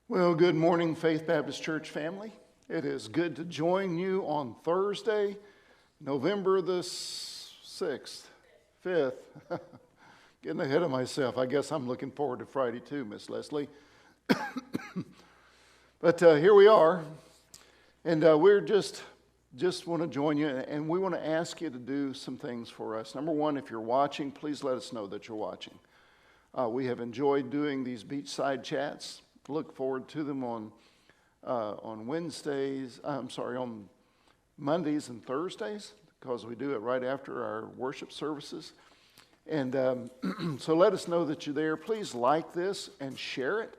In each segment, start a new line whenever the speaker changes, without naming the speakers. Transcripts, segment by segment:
Well, good morning, Faith Baptist Church family. It is good to join you on Thursday, November the 6th, 5th. Getting ahead of myself. I guess I'm looking forward to Friday too, Miss Leslie. But here we are, and we're just want to join you, and we want to ask you to do some things for us. Number one, if you're watching, please let us know that you're watching. We have enjoyed doing these Beachside chats. Look forward to them on Wednesdays. On Mondays and Thursdays, because we do it right after our worship services. And so let us know that you're there. Please like this and share it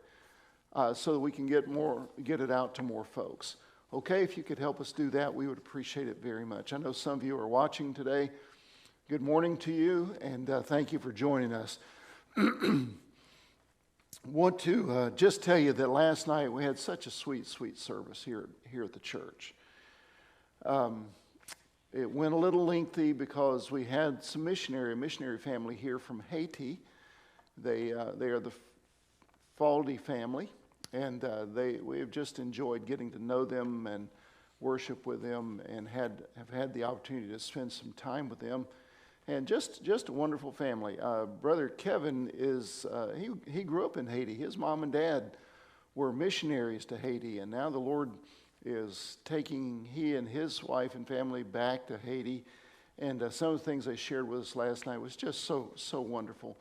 so that we can get it out to more folks. Okay, if you could help us do that, we would appreciate it very much. I know some of you are watching today. Good morning to you, and thank you for joining us. Want to just tell you that last night we had such a sweet service here at the church. It went a little lengthy because we had a missionary family here from Haiti. They are the Faldy family, and we have just enjoyed getting to know them and worship with them, and have had the opportunity to spend some time with them. And just a wonderful family. Brother Kevin he grew up in Haiti. His mom and dad were missionaries to Haiti, and now the Lord is taking he and his wife and family back to Haiti. And some of the things they shared with us last night was just so wonderful.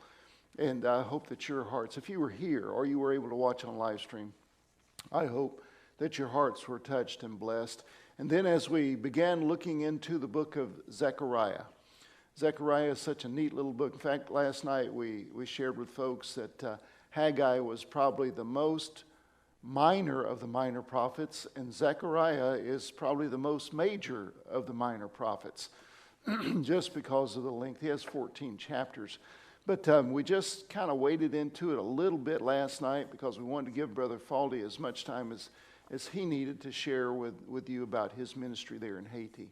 And I hope that your hearts, if you were here or you were able to watch on live stream, I hope that your hearts were touched and blessed. And then as we began looking into the book of Zechariah is such a neat little book. In fact, last night we shared with folks that Haggai was probably the most minor of the minor prophets, and Zechariah is probably the most major of the minor prophets, just because of the length. He has 14 chapters. But we just kind of waded into it a little bit last night because we wanted to give Brother Faldy as much time as he needed to share with you about his ministry there in Haiti.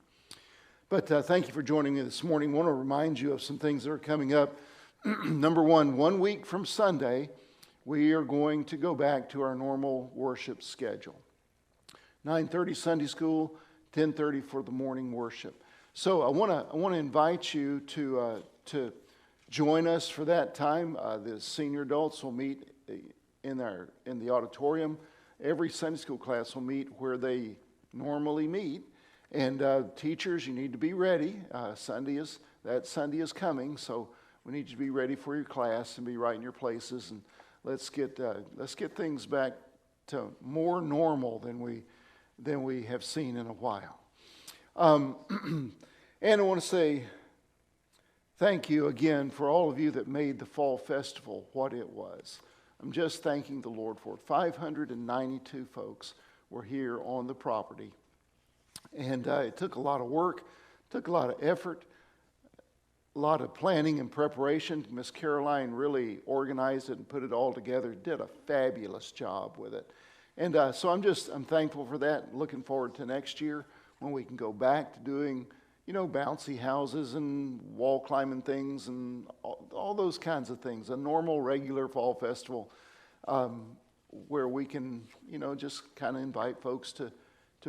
But thank you for joining me this morning. I want to remind you of some things that are coming up. Number one week from Sunday, we are going to go back to our normal worship schedule. 9:30 Sunday school, 10:30 for the morning worship. So I want to invite you to join us for that time. The senior adults will meet in the auditorium. Every Sunday school class will meet where they normally meet. And teachers, you need to be ready. Sunday is coming, so we need you to be ready for your class and be right in your places. And let's get things back to more normal than we have seen in a while. And I want to say thank you again for all of you that made the fall festival what it was. I'm just thanking the Lord for it. 592 folks were here on the property. And it took a lot of work, took a lot of effort, a lot of planning and preparation. Miss Caroline really organized it and put it all together, did a fabulous job with it. And so I'm thankful for that. Looking forward to next year when we can go back to doing, bouncy houses and wall climbing things and all those kinds of things. A normal, regular fall festival where we can, just kind of invite folks to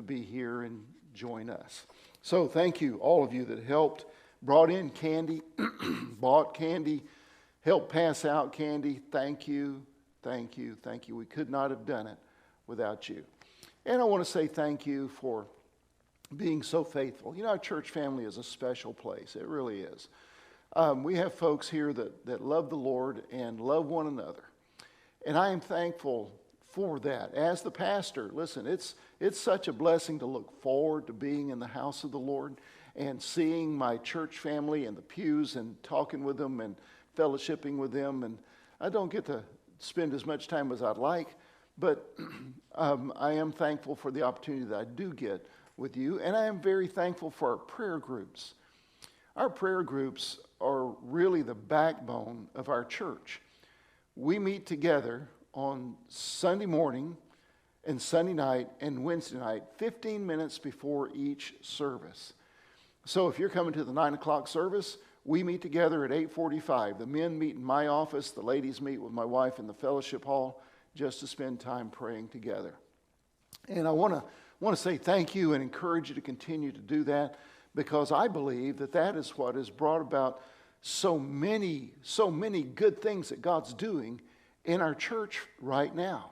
be here and join us. So thank you, all of you that helped, brought in candy, bought candy, helped pass out candy. Thank you. We could not have done it without you. And I want to say thank you for being so faithful. Our church family is a special place. It really is. We have folks here that love the Lord and love one another. And I am thankful for that. As the pastor, listen, it's such a blessing to look forward to being in the house of the Lord and seeing my church family in the pews and talking with them and fellowshipping with them. And I don't get to spend as much time as I'd like, but I am thankful for the opportunity that I do get with you. And I am very thankful for our prayer groups. Our prayer groups are really the backbone of our church. We meet together on Sunday morning and Sunday night and Wednesday night, 15 minutes before each service. So if you're coming to the 9 o'clock service, we meet together at 8:45. The men meet in my office. The ladies meet with my wife in the fellowship hall just to spend time praying together. And I want to say thank you and encourage you to continue to do that, because I believe that that is what has brought about so many good things that God's doing in our church right now.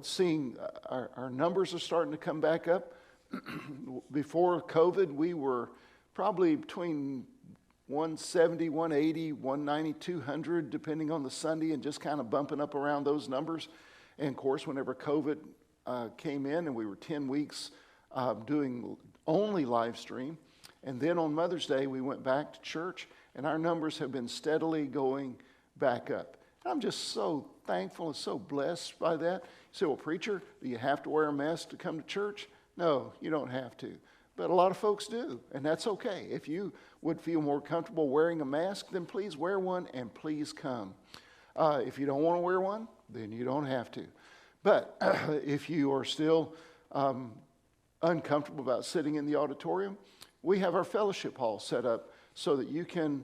Seeing our numbers are starting to come back up. Before COVID, we were probably between 170, 180, 190, 200, depending on the Sunday, and just kind of bumping up around those numbers. And of course, whenever COVID came in and we were 10 weeks doing only live stream, and then on Mother's Day, we went back to church, and our numbers have been steadily going back up. I'm just so thankful and so blessed by that. You say, well, preacher, do you have to wear a mask to come to church? No, you don't have to. But a lot of folks do, and that's okay. If you would feel more comfortable wearing a mask, then please wear one and please come. If you don't want to wear one, then you don't have to. But if you are still uncomfortable about sitting in the auditorium, we have our fellowship hall set up so that you can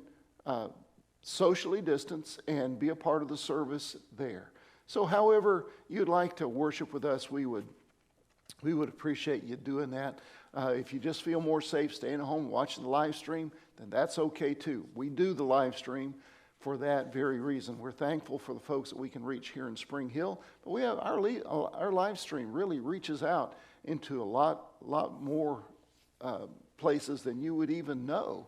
socially distance and be a part of the service there. So however you'd like to worship with us, we would appreciate you doing that. If you just feel more safe staying at home watching the live stream, then that's okay too. We do the live stream for that very reason. We're thankful for the folks that we can reach here in Spring Hill, but we have our live stream really reaches out into a lot more places than you would even know.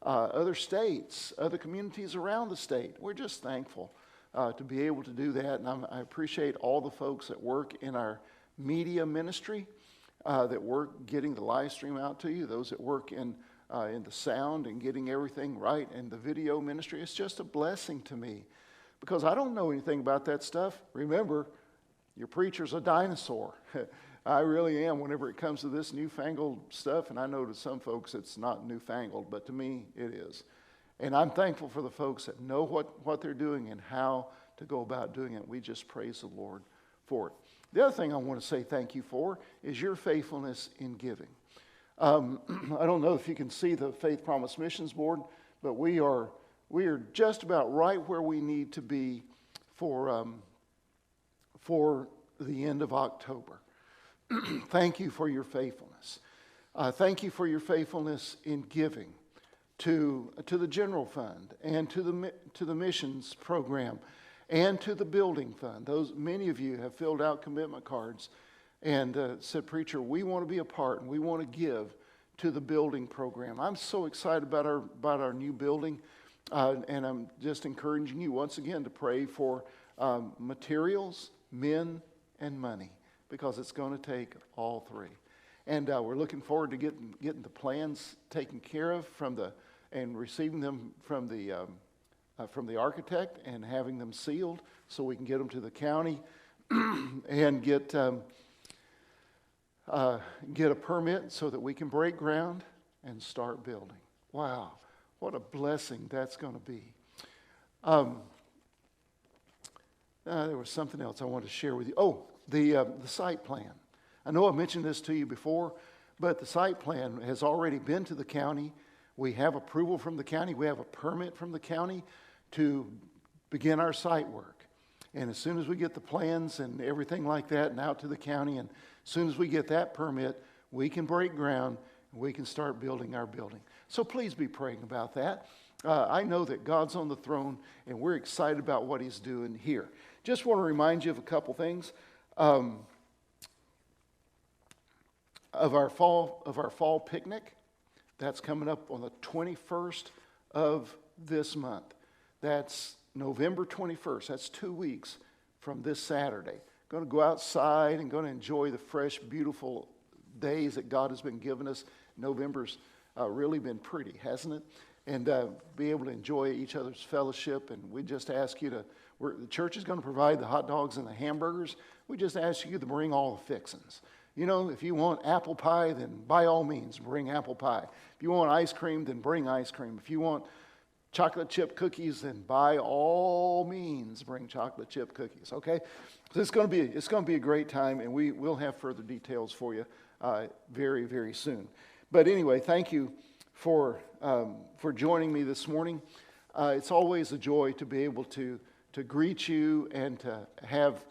Other states, other communities around the state. We're just thankful to be able to do that, and I appreciate all the folks that work in our media ministry, that work getting the live stream out to you, those that work in the sound and getting everything right, and the video ministry. It's just a blessing to me, because I don't know anything about that stuff. Remember, your preacher's a dinosaur. I really am whenever it comes to this newfangled stuff, and I know to some folks it's not newfangled, but to me it is. And I'm thankful for the folks that know what they're doing and how to go about doing it. We just praise the Lord for it. The other thing I want to say thank you for is your faithfulness in giving. I don't know if you can see the Faith Promise Missions Board, but we are just about right where we need to be for the end of October. Thank you for your faithfulness. Thank you for your faithfulness in giving to the general fund and to the missions program and to the building fund. Many of you have filled out commitment cards and said, preacher, we want to be a part and we want to give to the building program. I'm so excited about our new building, and I'm just encouraging you once again to pray for materials, men, and money, because it's going to take all three. And we're looking forward to getting the plans taken care of and receiving them from the architect and having them sealed so we can get them to the county and get a permit so that we can break ground and start building. Wow, what a blessing that's going to be. There was something else I wanted to share with you. Oh, the site plan. I know I mentioned this to you before, but the site plan has already been to the county. We have approval from the county. We have a permit from the county to begin our site work. And as soon as we get the plans and everything like that and out to the county, and as soon as we get that permit, we can break ground and we can start building our building. So please be praying about that. I know that God's on the throne and we're excited about what He's doing here. Just want to remind you of a couple things. Of our fall picnic. That's coming up on the 21st of this month. That's November 21st. That's 2 weeks from this Saturday. Going to go outside and going to enjoy the fresh, beautiful days that God has been giving us. November's really been pretty, hasn't it? And be able to enjoy each other's fellowship. And we just ask you the church is going to provide the hot dogs and the hamburgers. We just ask you to bring all the fixings. You know, if you want apple pie, then by all means, bring apple pie. If you want ice cream, then bring ice cream. If you want chocolate chip cookies, then by all means, bring chocolate chip cookies, okay? So it's going to be a great time, and we will have further details for you very, very soon. But anyway, thank you for joining me this morning. It's always a joy to be able to greet you and to have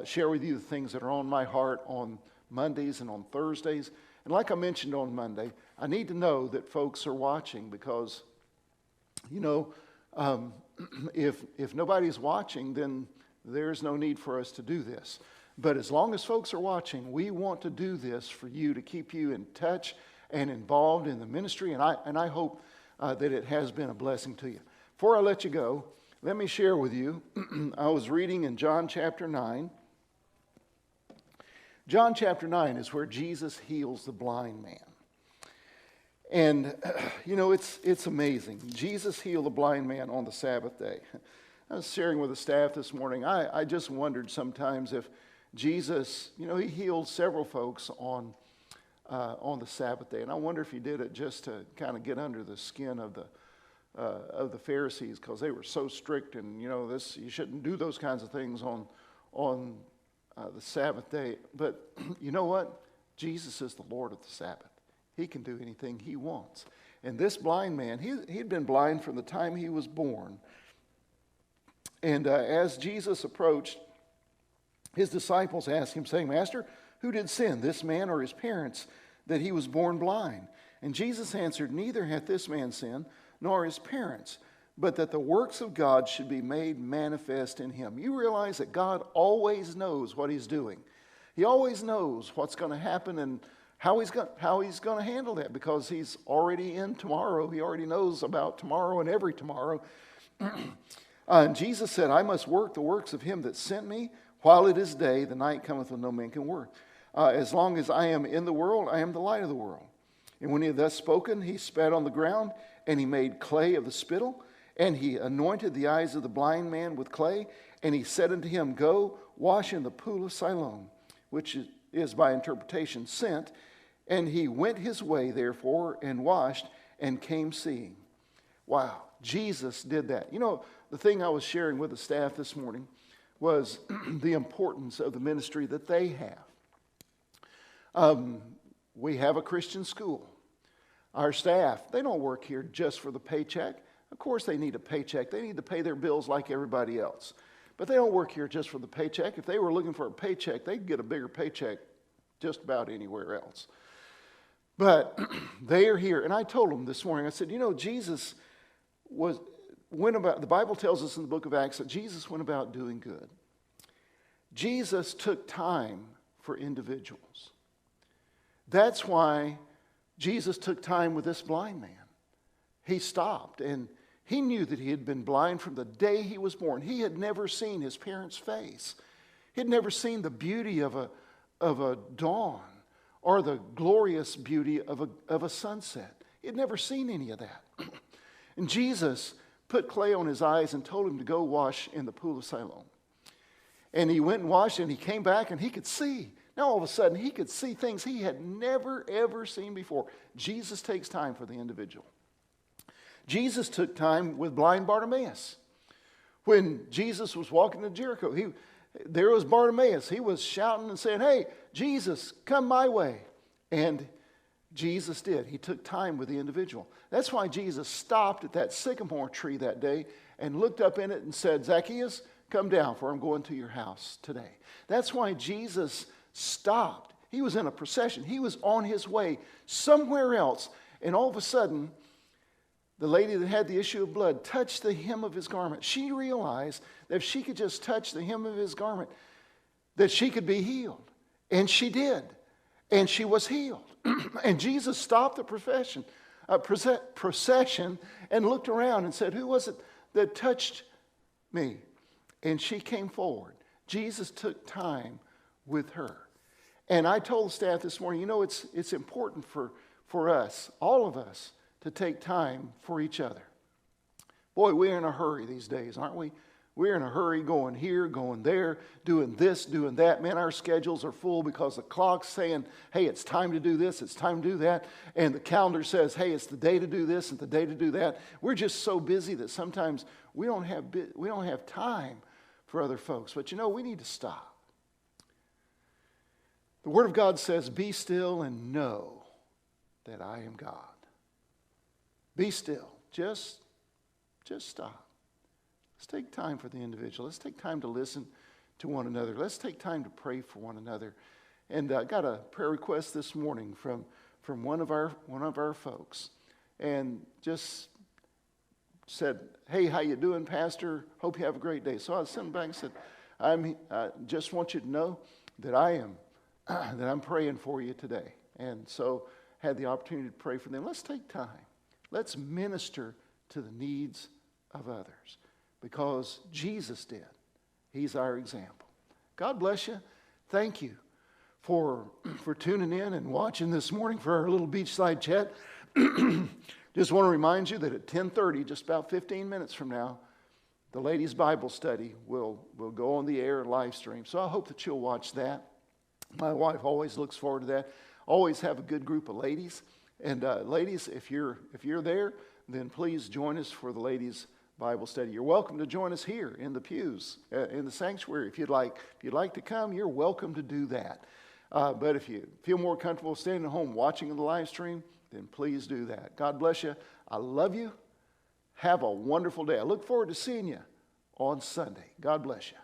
share with you the things that are on my heart on Mondays and on Thursdays. And like I mentioned on Monday, I need to know that folks are watching because, if nobody's watching, then there's no need for us to do this. But as long as folks are watching, we want to do this for you to keep you in touch and involved in the ministry. And I hope that it has been a blessing to you. Before I let you go, let me share with you, I was reading in John chapter 9. John chapter 9 is where Jesus heals the blind man. And, it's amazing. Jesus healed the blind man on the Sabbath day. I was sharing with the staff this morning. I just wondered sometimes if Jesus, he healed several folks on the Sabbath day. And I wonder if he did it just to kind of get under the skin of the Pharisees, because they were so strict, and you shouldn't do those kinds of things on the Sabbath day. But you know what? Jesus is the Lord of the Sabbath. He can do anything he wants. And this blind man, he'd been blind from the time he was born. And as Jesus approached, his disciples asked him, saying, "Master, who did sin, this man or his parents, that he was born blind?" And Jesus answered, "Neither hath this man sinned, nor his parents, but that the works of God should be made manifest in him." You realize that God always knows what he's doing. He always knows what's going to happen and how he's going to handle that, because he's already in tomorrow. He already knows about tomorrow and every tomorrow. And Jesus said, "I must work the works of him that sent me while it is day. The night cometh when no man can work. As long as I am in the world, I am the light of the world." And when he had thus spoken, he spat on the ground, and he made clay of the spittle, and he anointed the eyes of the blind man with clay, and he said unto him, "Go, wash in the pool of Siloam," which is by interpretation sent. And he went his way, therefore, and washed, and came seeing. Wow, Jesus did that. The thing I was sharing with the staff this morning was the importance of the ministry that they have. We have a Christian school. Our staff, they don't work here just for the paycheck. Of course they need a paycheck. They need to pay their bills like everybody else. But they don't work here just for the paycheck. If they were looking for a paycheck, they'd get a bigger paycheck just about anywhere else. But they are here. And I told them this morning, I said, Jesus went about, the Bible tells us in the book of Acts that Jesus went about doing good. Jesus took time for individuals. That's why Jesus took time with this blind man. He stopped, and he knew that he had been blind from the day he was born. He had never seen his parents' face. He had never seen the beauty of a dawn or the glorious beauty of a sunset. He had never seen any of that. And Jesus put clay on his eyes and told him to go wash in the pool of Siloam. And he went and washed, and he came back, and he could see. Now all of a sudden, he could see things he had never, ever seen before. Jesus takes time for the individual. Jesus took time with blind Bartimaeus. When Jesus was walking to Jericho, there was Bartimaeus. He was shouting and saying, "Hey, Jesus, come my way." And Jesus did. He took time with the individual. That's why Jesus stopped at that sycamore tree that day and looked up in it and said, "Zacchaeus, come down, for I'm going to your house today." That's why Jesus stopped. He was in a procession. He was on his way somewhere else. And all of a sudden, the lady that had the issue of blood touched the hem of his garment. She realized that if she could just touch the hem of his garment, that she could be healed. And she did. And she was healed. And Jesus stopped the procession and looked around and said, "Who was it that touched me?" And she came forward. Jesus took time with her. And I told the staff this morning, it's important for us, all of us, to take time for each other. Boy, we're in a hurry these days, aren't we? We're in a hurry going here, going there, doing this, doing that. Man, our schedules are full because the clock's saying, "Hey, it's time to do this, it's time to do that." And the calendar says, "Hey, it's the day to do this and the day to do that." We're just so busy that sometimes we don't have time for other folks. But we need to stop. The Word of God says, "Be still and know that I am God." Be still. Just stop. Let's take time for the individual. Let's take time to listen to one another. Let's take time to pray for one another. And I got a prayer request this morning from one of our folks, and just said, "Hey, how you doing, Pastor? Hope you have a great day." So I sent back and said, I just want you to know that I'm praying for you today. And so had the opportunity to pray for them. Let's take time. Let's minister to the needs of others, because Jesus did. He's our example. God bless you. Thank you for tuning in and watching this morning for our little beachside chat. Just want to remind you that at 10:30, just about 15 minutes from now, the ladies' Bible study will go on the air live stream. So I hope that you'll watch that. My wife always looks forward to that. Always have a good group of ladies. And ladies, if you're there, then please join us for the ladies' Bible study. You're welcome to join us here in the pews, in the sanctuary. If you'd like to come, you're welcome to do that. But if you feel more comfortable staying at home watching the live stream, then please do that. God bless you. I love you. Have a wonderful day. I look forward to seeing you on Sunday. God bless you.